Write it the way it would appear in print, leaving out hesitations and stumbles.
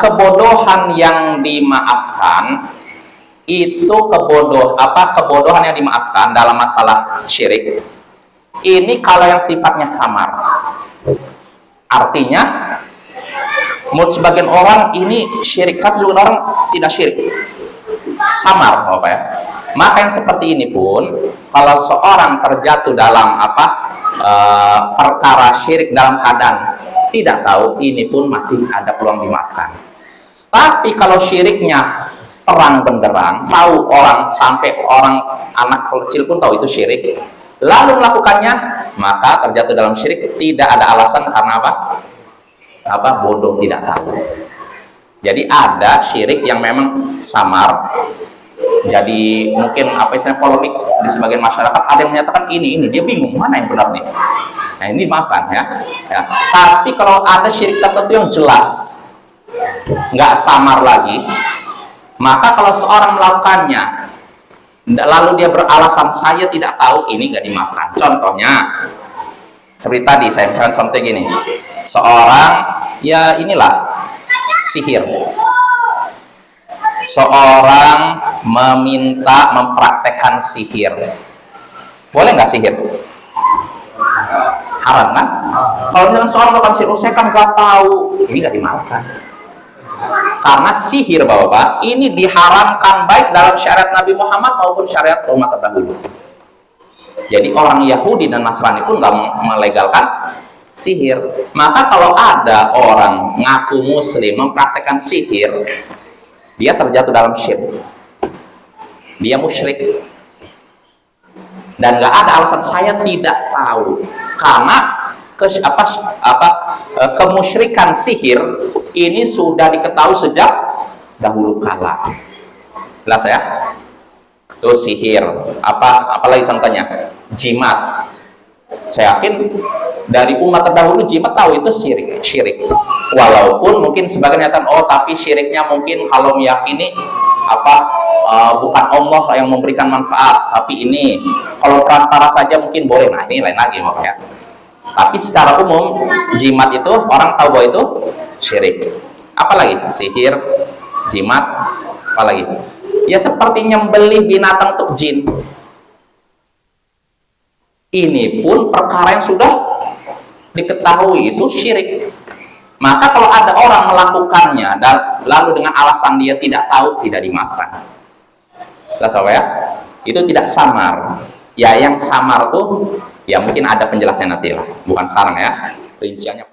kebodohan yang dimaafkan itu kebodohan yang dimaafkan dalam masalah syirik ini kalau yang sifatnya samar. Artinya menurut sebagian orang ini syirik, tapi sebagian orang tidak syirik, samar, ya. Maka yang seperti ini pun kalau seorang terjatuh dalam perkara syirik dalam keadaan tidak tahu, ini pun masih ada peluang dimaafkan. Tapi kalau syiriknya terang benderang, tahu orang, sampai orang anak kecil pun tahu itu syirik, lalu melakukannya, maka terjatuh dalam syirik, tidak ada alasan karena bodoh, tidak tahu. Jadi ada syirik yang memang samar. Jadi mungkin istilah polemik di sebagian masyarakat, ada yang menyatakan ini dia bingung mana yang benar nih. Nah ini maafkan ya. Tapi kalau ada syirik tertentu yang jelas nggak samar lagi, maka kalau seorang melakukannya lalu dia beralasan saya tidak tahu, ini nggak dimaafkan. Contohnya seperti tadi saya misalkan contoh gini, seorang ya inilah sihir, seorang meminta mempraktekkan sihir, boleh nggak sihir? Haram kan? Kalau misalnya seorang melakukan sihir, saya kan nggak tahu, ini nggak dimaafkan. Karena sihir Bapak ini diharamkan baik dalam syariat Nabi Muhammad maupun syariat umat terdahulu. Jadi orang Yahudi dan Nasrani pun nggak melegalkan sihir. Maka kalau ada orang ngaku muslim mempraktekkan sihir, dia terjatuh dalam syirik, dia musyrik, dan nggak ada alasan saya tidak tahu, karena kemusyrikan sihir ini sudah diketahui sejak dahulu kala. Jelas ya? Itu sihir. Apalagi contohnya jimat. Saya yakin dari umat terdahulu jimat tahu itu syirik. Walaupun mungkin sebagian nyatakan tapi syiriknya mungkin kalau meyakini bukan Allah yang memberikan manfaat, tapi ini kalau perantara saja mungkin boleh. Nah ini lain lagi makanya. Tapi secara umum jimat itu orang tahu bahwa itu syirik. Apalagi sihir, jimat, apalagi ya seperti nyembelih binatang untuk jin. Ini pun perkara yang sudah diketahui itu syirik. Maka kalau ada orang melakukannya dan lalu dengan alasan dia tidak tahu, tidak dimaafkan. Jelas ya? Itu tidak samar. Ya yang samar tuh ya mungkin ada penjelasannya nanti lah, bukan sekarang ya. Rinciannya